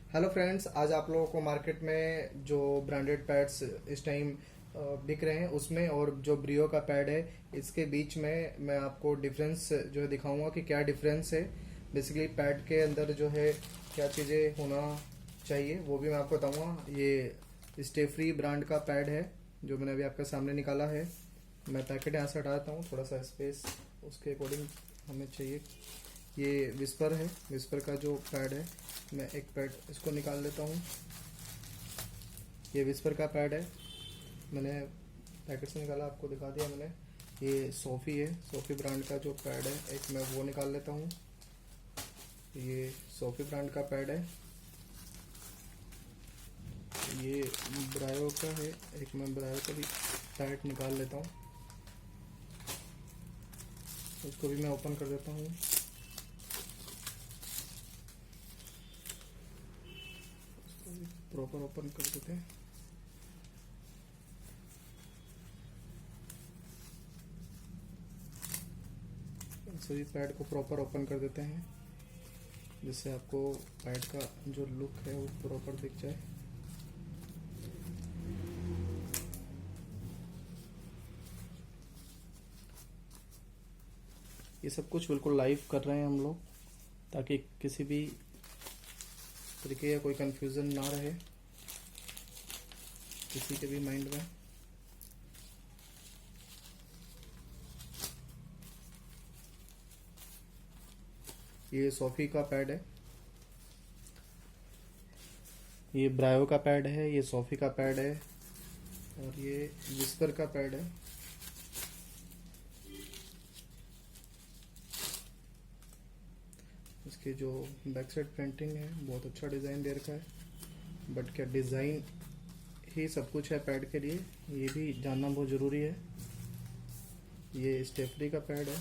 Hello friends, आज आप लोगों को मार्केट में जो ब्रांडेड पैड्स इस टाइम बिक रहे हैं उसमें और जो ब्रियो का पैड है इसके बीच में मैं आपको डिफरेंस जो है दिखाऊंगा कि क्या डिफरेंस है। बेसिकली पैड के अंदर जो है क्या चीज़ें होना चाहिए वो भी मैं आपको बताऊंगा। ये स्टे फ्री ब्रांड का पैड है जो मैंने अभी आपके सामने निकाला है। मैं पैकेट यहाँ से हटा देता हूँ, थोड़ा सा स्पेस उसके अकॉर्डिंग हमें चाहिए। ये विस्पर है, विस्पर का जो पैड है। मैं एक पैड इसको निकाल लेता हूँ। ये विस्पर का पैड है, मैंने पैकेट से निकाला, आपको दिखा दिया मैंने। ये सोफ़ी है, सोफ़ी ब्रांड का जो पैड है एक मैं वो निकाल लेता हूँ। ये सोफ़ी ब्रांड का पैड है। ये ब्रायो का है, एक मैं ब्रायो का भी पैड निकाल लेता हूँ। उसको भी मैं ओपन कर देता हूँ। प्रॉपर ओपन कर देते हैं। सभी पैड को प्रॉपर ओपन कर देते हैं जिससे आपको पैड का जो लुक है वो प्रॉपर दिख जाए। ये सब कुछ बिल्कुल लाइव कर रहे हैं हम लोग ताकि किसी भी तरीके का कोई कंफ्यूजन ना रहे किसी के भी माइंड में। ये सोफ़ी का पैड है, ये ब्रायो का पैड है, ये सोफ़ी का पैड है और ये विस्पर का पैड है। इसकी जो बैक साइड प्रिंटिंग है बहुत अच्छा डिज़ाइन दे रखा है। बट क्या डिज़ाइन ही सब कुछ है पैड के लिए, ये भी जानना बहुत ज़रूरी है। ये स्टेफरी का पैड है।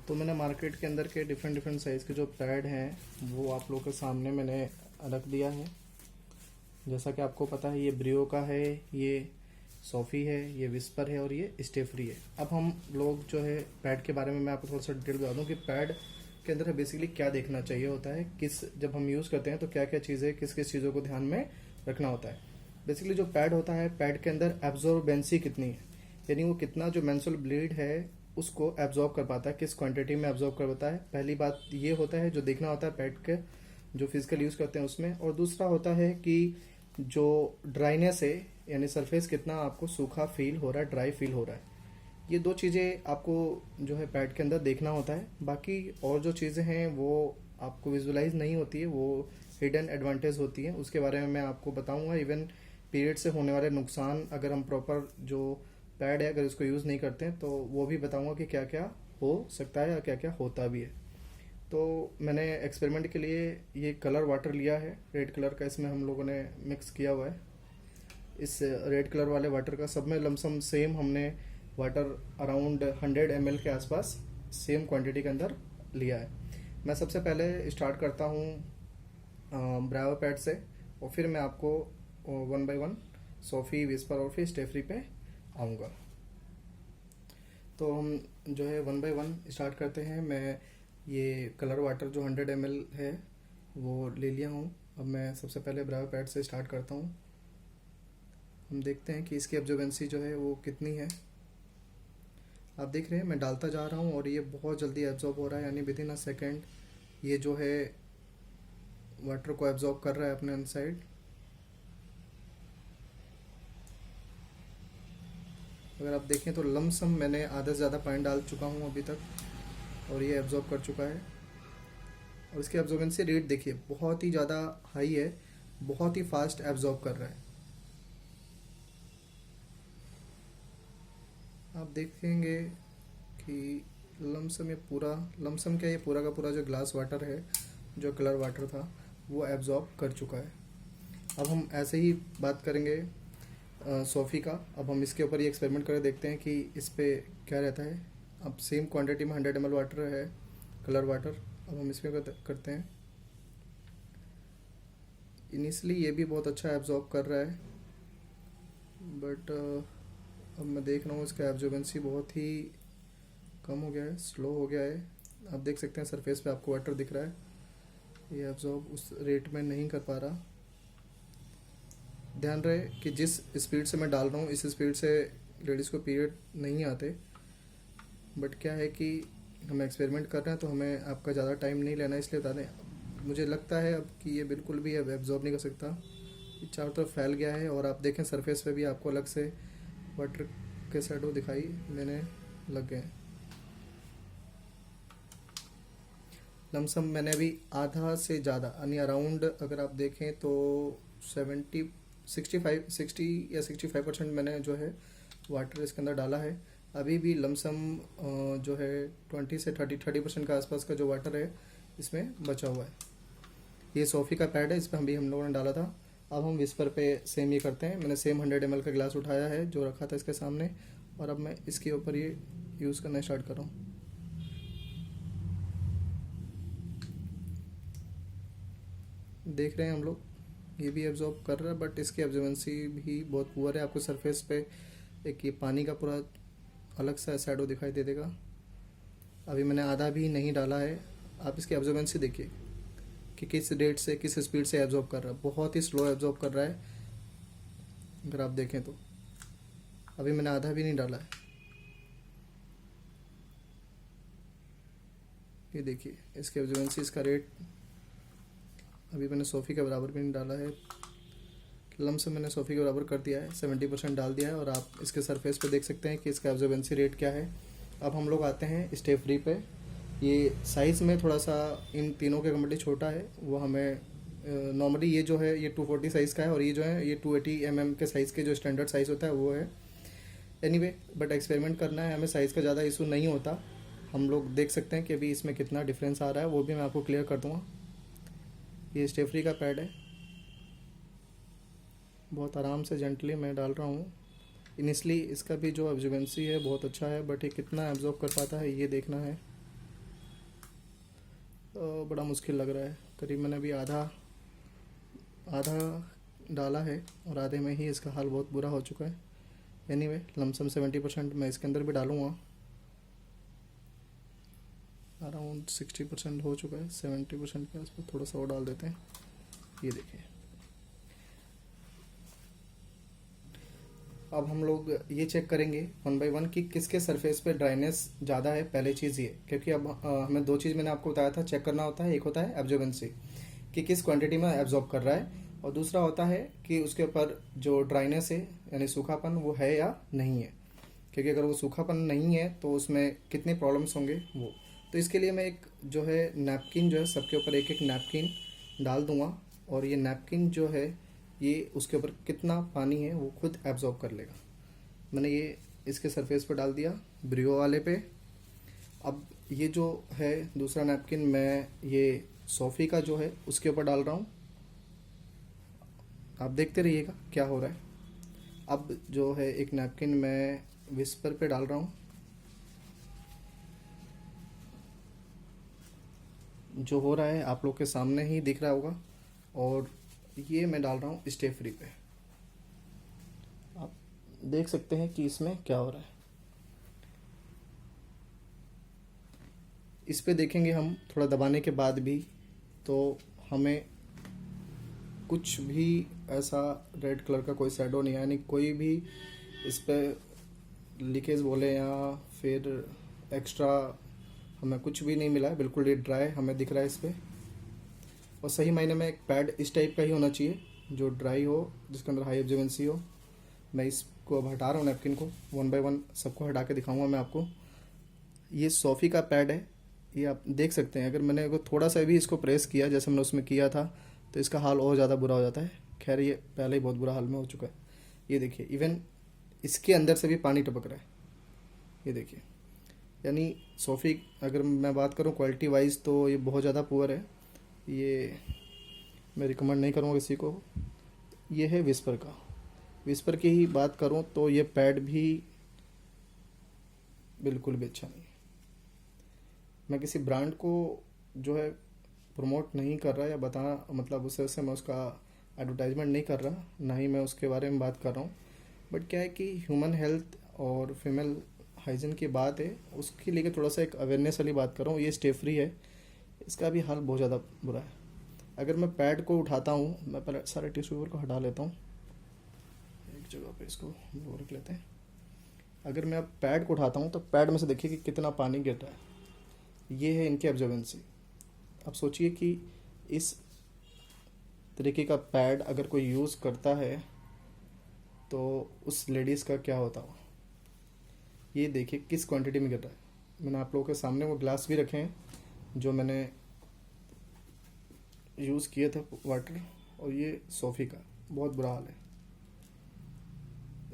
तो मैंने मार्केट के अंदर के डिफरेंट साइज़ के जो पैड हैं वो आप लोगों के सामने मैंने रख दिया है। जैसा कि आपको पता है ये ब्रियो का है, ये सोफ़ी है, ये विस्पर है और ये स्टेफरी है। अब हम लोग जो है पैड के बारे में मैं आपको थोड़ा सा डिटेल बता दूं कि पैड के अंदर बेसिकली क्या देखना चाहिए होता है, किस जब हम यूज़ करते हैं तो क्या क्या चीज़ें किस किस चीज़ों को ध्यान में रखना होता है। बेसिकली जो पैड होता है पैड के अंदर एब्जॉर्बेंसी कितनी है, यानी वो कितना जो मेंस्ट्रुअल ब्लीड है उसको एब्जॉर्ब कर पाता है, किस क्वांटिटी में एब्जॉर्ब कर पाता है। पहली बात ये होता है जो देखना होता है पैड के जो फिजिकल यूज़ करते हैं उसमें। और दूसरा होता है कि जो ड्राइनेस है यानी सरफेस कितना आपको सूखा फील हो रहा है, ड्राई फील हो रहा है। ये दो चीज़ें आपको जो है पैड के अंदर देखना होता है। बाकी और जो चीज़ें हैं वो आपको विजुलाइज नहीं होती है, वो हिडन एडवांटेज होती है, उसके बारे में मैं आपको बताऊंगा। इवन पीरियड से होने वाले नुकसान अगर हम प्रॉपर जो पैड है अगर इसको यूज़ नहीं करते हैं तो वो भी बताऊंगा कि क्या क्या हो सकता है या क्या क्या होता भी है। तो मैंने एक्सपेरिमेंट के लिए ये कलर वाटर लिया है, रेड कलर का इसमें हम लोगों ने मिक्स किया हुआ है। इस रेड कलर वाले वाटर का सब में लमसम सेम हमने वाटर अराउंड 100 ml के आसपास सेम क्वांटिटी के अंदर लिया है। मैं सबसे पहले स्टार्ट करता हूँ ब्रायो पैड से और फिर मैं आपको one by one SoFi, whisper और फिर स्टेफरी पे आऊँगा। तो हम जो है वन बाय वन स्टार्ट करते हैं। मैं ये कलर वाटर जो 100 ml है वो ले लिया हूँ। अब मैं सबसे पहले ब्रायो पैड से स्टार्ट करता हूँ। हम देखते हैं कि इसकी एब्जॉर्बेंसी जो है वो कितनी है। आप देख रहे हैं मैं डालता जा रहा हूँ और ये बहुत जल्दी एब्जॉर्ब हो रहा है, यानी विद इन अ सेकेंड ये जो है वाटर को एब्जॉर्ब कर रहा है अपने साइड। अगर आप देखें तो लमसम मैंने आधे से ज़्यादा पानी डाल चुका हूँ अभी तक और ये एब्जॉर्ब कर चुका है। और इसकी एब्जॉर्बेंसी रेट देखिए बहुत ही ज़्यादा हाई है, बहुत ही फास्ट एब्जॉर्ब कर रहा है। आप देखेंगे कि लमसम ये पूरा, लमसम क्या ये पूरा का पूरा जो ग्लास वाटर है जो कलर वाटर था वो एब्जॉर्ब कर चुका है। अब हम ऐसे ही बात करेंगे सोफ़ी का। अब हम इसके ऊपर ही एक्सपेरिमेंट करके देखते हैं कि इस पे क्या रहता है। अब सेम क्वांटिटी में 100 ml वाटर है, कलर वाटर। अब हम इसमें करते हैं। इनिशियली ये भी बहुत अच्छा एब्जॉर्ब कर रहा है बट अब मैं देख रहा हूँ इसका एब्जॉर्बेंसी बहुत ही कम हो गया है, स्लो हो गया है। आप देख सकते हैं सरफेस पे आपको वाटर दिख रहा है, ये एब्जॉर्ब उस रेट में नहीं कर पा रहा। ध्यान रहे कि जिस स्पीड से मैं डाल रहा हूँ इस स्पीड से लेडीज़ को पीरियड नहीं आते, बट क्या है कि हम एक्सपेरिमेंट कर रहे हैं तो हमें आपका ज़्यादा टाइम नहीं लेना, इसलिए बता दें। मुझे लगता है अब कि ये बिल्कुल भी अब एब्जॉर्ब नहीं कर सकता, ये चारों तरफ फैल गया है। और आप देखें सरफेस पे भी आपको अलग से वाटर के शैडो दिखाई देने लग गए। लमसम मैंने अभी आधा से ज़्यादा यानी अराउंड अगर आप देखें तो 65% मैंने जो है वाटर इसके अंदर डाला है। अभी भी लमसम जो है 20 से 30% के आसपास का जो वाटर है इसमें बचा हुआ है। ये सोफ़ी का पैड है, इस पर हम लोगों ने डाला था। अब हम विस्पर पे सेम ये करते हैं। मैंने सेम 100 ml का गिलास उठाया है जो रखा था इसके सामने, और अब मैं इसके ऊपर ये यूज़ करना स्टार्ट कर रहा हूँ। देख रहे हैं हम लोग ये भी एब्जॉर्ब कर रहा है, बट इसकी एब्जॉर्बेंसी भी बहुत पुअर है। आपको सरफेस पे एक ये पानी का पूरा अलग सा शैडो दिखाई दे देगा। अभी मैंने आधा भी नहीं डाला है। आप इसकी एब्जॉर्बेंसी देखिए कि किस रेट से किस स्पीड से एब्जॉर्ब कर रहा है, बहुत ही स्लो एब्जॉर्ब कर रहा है अगर आप देखें तो। अभी मैंने आधा भी नहीं डाला है, ये देखिए इसकी एब्जॉर्बेंसी, इसका रेट। अभी मैंने सोफ़ी के बराबर भी नहीं डाला है, लमसम मैंने सोफ़ी के बराबर कर दिया है, 70% डाल दिया है। और आप इसके सरफेस पे देख सकते हैं कि इसका एब्जॉर्बेंसी रेट क्या है। अब हम लोग आते हैं स्टे फ्री पे। ये साइज़ में थोड़ा सा इन तीनों के कंपेरेटिव छोटा है, वो हमें नॉर्मली ये जो है ये 240 साइज़ का है, और ये जो है ये 280 mm के साइज़ के जो स्टैंडर्ड साइज़ होता है वो है। एनीवे बट एक्सपेरिमेंट करना है, हमें साइज़ का ज़्यादा इशू नहीं होता। हम लोग देख सकते हैं कि अभी इसमें कितना डिफरेंस आ रहा है, वो भी मैं आपको क्लियर कर दूँगा। ये स्टे फ्री का पैड है, बहुत आराम से जेंटली मैं डाल रहा हूँ। इनिशली इसका भी जो एब्जॉर्बेंसी है बहुत अच्छा है, बट ये कितना एब्जॉर्ब कर पाता है ये देखना है। बड़ा मुश्किल लग रहा है। करीब मैंने अभी आधा आधा डाला है और आधे में ही इसका हाल बहुत बुरा हो चुका है। एनीवे लमसम 70% मैं इसके अंदर भी डालूँगा। अराउंड 60% हो चुका है, 70% के आसपास थोड़ा सा और डाल देते हैं। ये देखिए अब हम लोग ये चेक करेंगे 1 बाय 1 कि किसके सरफेस पे ड्राइनेस ज़्यादा है। पहले चीज़ ये, क्योंकि अब हमें दो चीज़ मैंने आपको बताया था चेक करना होता है। एक होता है एब्जॉर्बेंसी कि किस क्वांटिटी में एब्जॉर्ब कर रहा है, और दूसरा होता है कि उसके ऊपर जो ड्राइनेस है यानी सूखापन वो है या नहीं है। क्योंकि अगर वो सूखापन नहीं है तो उसमें कितने प्रॉब्लम्स होंगे वो। तो इसके लिए मैं एक जो है नैपकिन जो है सबके ऊपर एक एक नैपकिन डाल दूंगा, और ये नैपकिन जो है ये उसके ऊपर कितना पानी है वो खुद एब्जॉर्ब कर लेगा। मैंने ये इसके सरफेस पर डाल दिया ब्रियो वाले पे। अब ये जो है दूसरा नैपकिन मैं ये सोफ़ी का जो है उसके ऊपर डाल रहा हूँ। आप देखते रहिएगा क्या हो रहा है। अब जो है एक नैपकिन मैं विस्पर पे डाल रहा हूँ। जो हो रहा है आप लोग के सामने ही दिख रहा होगा, और ये मैं डाल रहा हूँ स्टे फ्री पे। आप देख सकते हैं कि इसमें क्या हो रहा है। इस पे देखेंगे हम थोड़ा दबाने के बाद भी, तो हमें कुछ भी ऐसा रेड कलर का कोई शैडो नहीं है, यानी कोई भी इस पे लीकेज बोले या फिर एक्स्ट्रा हमें कुछ भी नहीं मिला है। बिल्कुल ये ड्राई हमें दिख रहा है इस पर। और सही मायने में एक पैड इस टाइप का ही होना चाहिए जो ड्राई हो, जिसके अंदर हाई एब्जॉर्बेंसी हो। मैं इसको अब हटा रहा हूँ नैपकिन को, 1 बाय 1 सबको हटा के दिखाऊंगा मैं आपको। ये सोफ़ी का पैड है, ये आप देख सकते हैं। अगर मैंने अगर थोड़ा सा भी इसको प्रेस किया जैसे मैंने उसमें किया था तो इसका हाल और ज़्यादा बुरा हो जाता है। खैर ये पहले ही बहुत बुरा हाल में हो चुका है। ये देखिए इवन इसके अंदर से भी पानी टपक रहा है, ये देखिए। यानी सोफ़ी अगर मैं बात करूँ क्वालिटी वाइज तो ये बहुत ज़्यादा पुअर है, ये मैं रिकमेंड नहीं करूँगा किसी को। ये है विस्पर का। विस्पर की ही बात करूँ तो ये पैड भी बिल्कुल भी अच्छा नहीं है। मैं किसी ब्रांड को जो है प्रमोट नहीं कर रहा या बता मतलब उससे मैं उसका एडवर्टाइजमेंट नहीं कर रहा, ना ही मैं उसके बारे में बात कर रहा हूँ। बट क्या है कि ह्यूमन हेल्थ और फीमेल हाइजीन की बात है, उसके लिए थोड़ा सा एक अवेयरनेस वाली बात कर रहा हूँ। ये स्टे फ्री है, इसका भी हाल बहुत ज़्यादा बुरा है। अगर मैं पैड को उठाता हूँ, मैं पहले सारे टिश्यू पेपर को हटा लेता हूँ, एक जगह पे इसको वो रख लेते हैं। अगर मैं अब पैड को उठाता हूँ तो पैड में से देखिए कि कितना पानी गिर रहा है। ये है इनकी एब्जॉर्बेंसी। अब सोचिए कि इस तरीके का पैड अगर कोई यूज़ करता है तो उस लेडीज़ का क्या होता हो। ये देखिए किस क्वांटिटी में गिर रहा है। मैंने आप लोगों के सामने वो ग्लास भी रखे हैं जो मैंने यूज़ किए थे वाटर, और ये सोफ़ी का बहुत बुरा हाल है।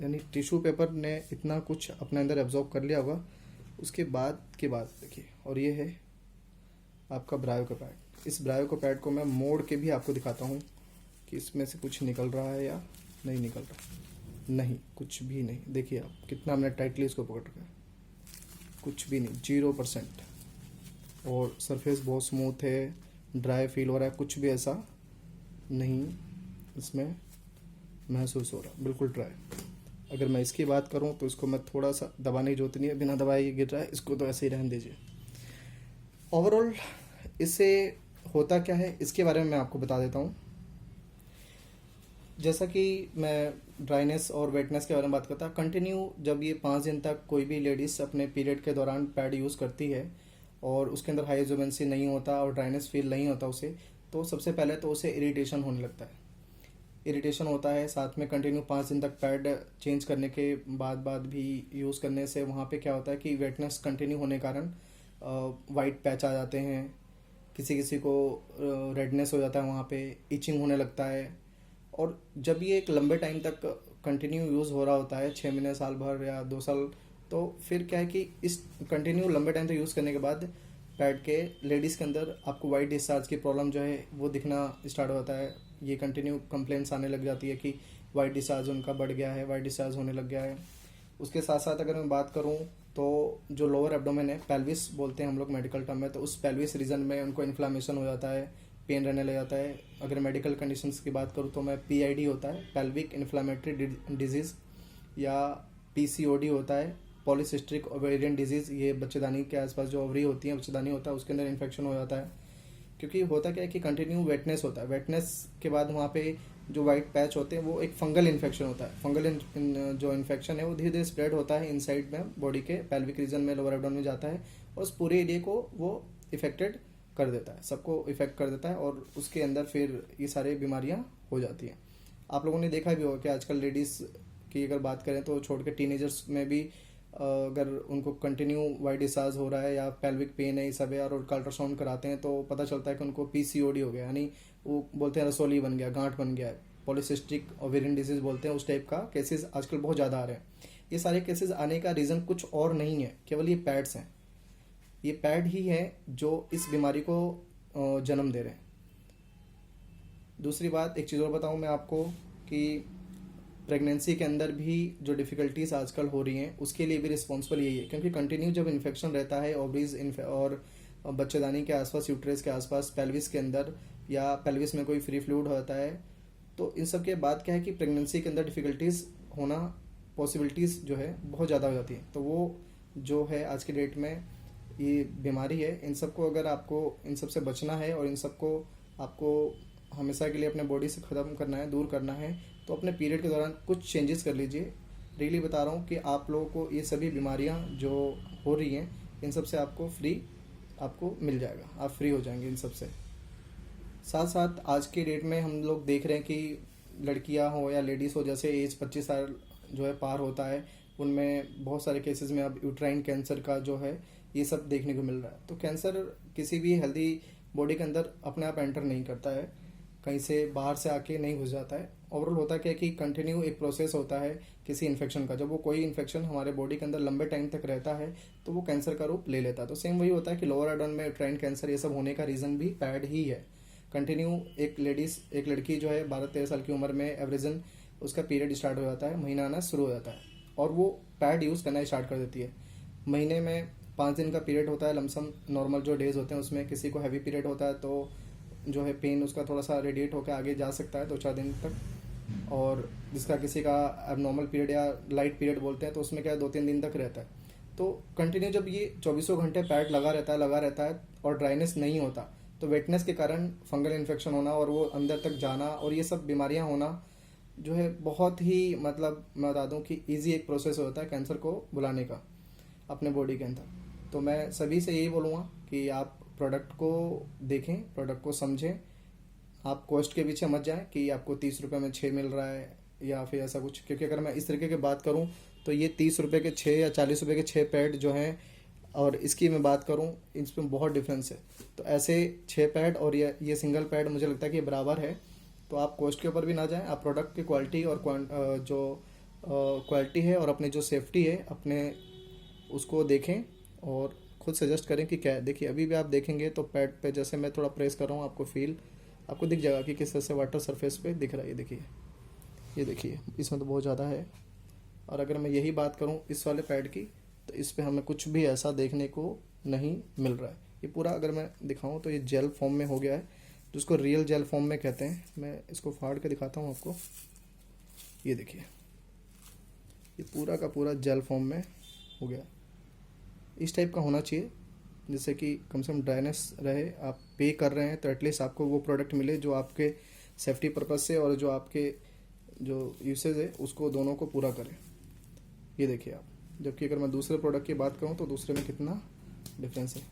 यानी टिश्यू पेपर ने इतना कुछ अपने अंदर एब्जॉर्ब कर लिया होगा, उसके बाद की बात देखिए। और ये है आपका ब्रायो का पैड। इस ब्रायो का पैड को मैं मोड़ के भी आपको दिखाता हूँ कि इसमें से कुछ निकल रहा है या नहीं निकल रहा। नहीं, कुछ भी नहीं। देखिए आप कितना हमने टाइटली इसको पकड़ रखा है, कुछ भी नहीं, 0%। और सरफेस बहुत स्मूथ है, ड्राई फील हो रहा है, कुछ भी ऐसा नहीं इसमें महसूस हो रहा, बिल्कुल ड्राई। अगर मैं इसकी बात करूं तो इसको मैं थोड़ा सा दबाने की जरूरत नहीं है, बिना दबाए ये गिर रहा है, इसको तो ऐसे ही रहने दीजिए। ओवरऑल इससे होता क्या है इसके बारे में मैं आपको बता देता हूँ। जैसा कि मैं ड्राइनेस और वेटनेस के बारे में बात करता, कंटिन्यू जब ये 5 दिन तक कोई भी लेडीज़ अपने पीरियड के दौरान पैड यूज़ करती है और उसके अंदर हाई एब्जॉर्बेंसी नहीं होता और ड्राइनेस फील नहीं होता उसे, तो सबसे पहले तो उसे इरिटेशन होने लगता है। इरिटेशन होता है, साथ में कंटिन्यू 5 दिन तक पैड चेंज करने के बाद भी यूज़ करने से वहाँ पे क्या होता है कि वेटनेस कंटिन्यू होने के कारण वाइट पैच आ जाते हैं, किसी किसी को रेडनेस हो जाता है, वहाँ पे इचिंग होने लगता है। और जब ये एक लंबे टाइम तक कंटिन्यू यूज़ हो रहा होता है, 6 महीने, साल भर या 2 साल, तो फिर क्या है कि इस कंटिन्यू लंबे टाइम तक यूज़ करने के बाद पैड के लेडीज़ के अंदर आपको वाइट डिस्चार्ज की प्रॉब्लम जो है वो दिखना स्टार्ट हो जाता है। ये कंटिन्यू कंप्लेंट्स आने लग जाती है कि वाइट डिस्चार्ज उनका बढ़ गया है, वाइट डिस्चार्ज होने लग गया है। उसके साथ साथ अगर मैं बात करूं तो जो लोअर एब्डोमेन है, पेल्विस बोलते हैं हम लोग मेडिकल टर्म में, तो उस पेल्विस रीजन में उनको इन्फ्लामेशन हो जाता है, पेन रहने लग जाता है। अगर मेडिकल कंडीशंस की बात करूँ तो मैं PID होता है, पेल्विक इन्फ्लामेटरी डिजीज़, या PCOD होता है, पॉलीसिस्टिक ओवेरियन डिजीज़। ये बच्चेदानी के आसपास जो ओवरी होती है, बच्चेदानी होता है, उसके अंदर इन्फेक्शन हो जाता है। क्योंकि होता क्या है कि कंटिन्यू वेटनेस होता है, वेटनेस के बाद वहाँ पे जो वाइट पैच होते हैं वो एक फंगल इन्फेक्शन होता है। फंगल जो इन्फेक्शन है वो धीरे धीरे स्प्रेड होता है इनसाइड में, बॉडी के पेल्विक रीजन में, लोअर एब्डोमेन में जाता है और उस पूरे एरिया को वो इफेक्टेड कर देता है, सबको इफेक्ट कर देता है, और उसके अंदर फिर ये सारी बीमारियाँ हो जाती हैं। आप लोगों ने देखा भी होगा कि आजकल लेडीज़ की अगर बात करें तो छोड़ के टीनेजर्स में भी अगर उनको कंटिन्यू वाइट डिस्चार्ज हो रहा है या पेल्विक पेन है, ये सब है, और अल्ट्रासाउंड कराते हैं तो पता चलता है कि उनको PCOD हो गया, यानी वो बोलते हैं रसोली बन गया, गांठ बन गया है, पॉलीसिस्टिक ओवेरियन डिजीज बोलते हैं। उस टाइप का केसेस आजकल बहुत ज़्यादा आ रहे हैं। ये सारे केसेस आने का रीज़न कुछ और नहीं है, केवल ये पैड्स हैं। ये पैड ही है जो इस बीमारी को जन्म दे रहे हैं। दूसरी बात, एक चीज़ और बताऊँ मैं आपको कि प्रेगनेंसी के अंदर भी जो डिफ़िकल्टीज आजकल हो रही हैं उसके लिए भी रिस्पॉन्सिबल यही है, क्योंकि कंटिन्यू जब इन्फेक्शन रहता है ओवरीज और बच्चेदानी के आसपास, यूट्रस के आसपास, पेल्विस के अंदर, या पेल्विस में कोई फ्री फ्लूइड होता है, तो इन सब के बाद क्या है कि प्रेगनेंसी के अंदर डिफ़िकल्टीज होना, पॉसिबिलिटीज़ जो है बहुत ज़्यादा हो जाती है। तो वो जो है आज के डेट में ये बीमारी है, इन सबको अगर आपको इन सब से बचना है और इन सबको आपको हमेशा के लिए अपने बॉडी से ख़त्म करना है, दूर करना है, तो अपने पीरियड के दौरान कुछ चेंजेस कर लीजिए। रियली बता रहा हूँ कि आप लोगों को ये सभी बीमारियाँ जो हो रही हैं इन सब से आपको फ्री आपको मिल जाएगा, आप फ्री हो जाएंगे इन सब से। साथ साथ आज के डेट में हम लोग देख रहे हैं कि लड़कियाँ हो या लेडीज़ हो, जैसे एज 25 साल जो है पार होता है, उनमें बहुत सारे केसेस में अब यूट्राइन कैंसर का जो है ये सब देखने को मिल रहा है। तो कैंसर किसी भी हेल्दी बॉडी के अंदर अपने आप एंटर नहीं करता है, कहीं से बाहर से आके नहीं घुस जाता है। ओवरऑल होता क्या है कि कंटिन्यू एक प्रोसेस होता है किसी इन्फेक्शन का, जब वो कोई इन्फेक्शन हमारे बॉडी के अंदर लंबे टाइम तक रहता है तो वो कैंसर का रूप ले लेता है। तो सेम वही होता है कि लोअर एब्डोमेन में यूट्राइन कैंसर ये सब होने का रीज़न भी पैड ही है। कंटिन्यू एक लड़की जो है 12-13 साल की उम्र में एवरेजन उसका पीरियड स्टार्ट हो जाता है, महीना आना शुरू हो जाता है, और वो पैड यूज़ करना स्टार्ट कर देती है। महीने में 5 दिन का पीरियड होता है लमसम, नॉर्मल जो डेज होते हैं उसमें। किसी को हैवी पीरियड होता है तो जो है पेन उसका थोड़ा सा रेडिएट होकर आगे जा सकता है 2-4 दिन तक। और जिसका किसी का एबनॉर्मल पीरियड या लाइट पीरियड बोलते हैं, तो उसमें क्या है 2-3 दिन तक रहता है। तो कंटिन्यू जब ये 24 घंटे पैड लगा रहता है और ड्राइनेस नहीं होता, तो वेटनेस के कारण फंगल इन्फेक्शन होना और वो अंदर तक जाना और ये सब बीमारियां होना जो है बहुत ही, मतलब मैं बता दूं कि इजी एक प्रोसेस होता है कैंसर को बुलाने का अपने बॉडी के अंदर। तो मैं सभी से यही बोलूँगा कि आप प्रोडक्ट को देखें, प्रोडक्ट को समझें, आप कॉस्ट के पीछे मत जाएं कि आपको 30 रुपये में 6 मिल रहा है या फिर ऐसा कुछ, क्योंकि अगर मैं इस तरीके की बात करूं तो ये 30 रुपये के 6 या 40 रुपये के 6 पैड जो हैं, और इसकी मैं बात करूं इसमें बहुत डिफरेंस है। तो ऐसे 6 पैड और ये सिंगल पैड मुझे लगता है कि ये बराबर है। तो आप कॉस्ट के ऊपर भी ना जाएं, आप प्रोडक्ट की क्वालिटी और जो क्वालिटी है और अपने जो सेफ्टी है अपने उसको देखें और खुद सजेस्ट करें कि क्या है। देखिए अभी भी आप देखेंगे तो पैड पे जैसे मैं थोड़ा प्रेस कर रहा हूँ, आपको दिख जाएगा कि किस तरह से वाटर सरफेस पे दिख रहा है। ये देखिए इसमें तो बहुत ज़्यादा है। और अगर मैं यही बात करूँ इस वाले पैड की, तो इस पे हमें कुछ भी ऐसा देखने को नहीं मिल रहा है। ये पूरा अगर मैं दिखाऊं तो ये जेल फॉर्म में हो गया है, जिसको रियल जेल फॉर्म में कहते हैं। मैं इसको फाड़ के दिखाता हूँ आपको। ये देखिए ये पूरा का पूरा जेल फॉर्म में हो गया। इस टाइप का होना चाहिए जिससे कि कम से कम ड्राइनेस रहे। आप पे कर रहे हैं तो एटलीस्ट आपको वो प्रोडक्ट मिले जो आपके सेफ्टी पर्पज़ से और जो आपके जो यूसेज है उसको दोनों को पूरा करे। ये देखिए आप, जबकि अगर मैं दूसरे प्रोडक्ट की बात करूँ तो दूसरे में कितना डिफरेंस है।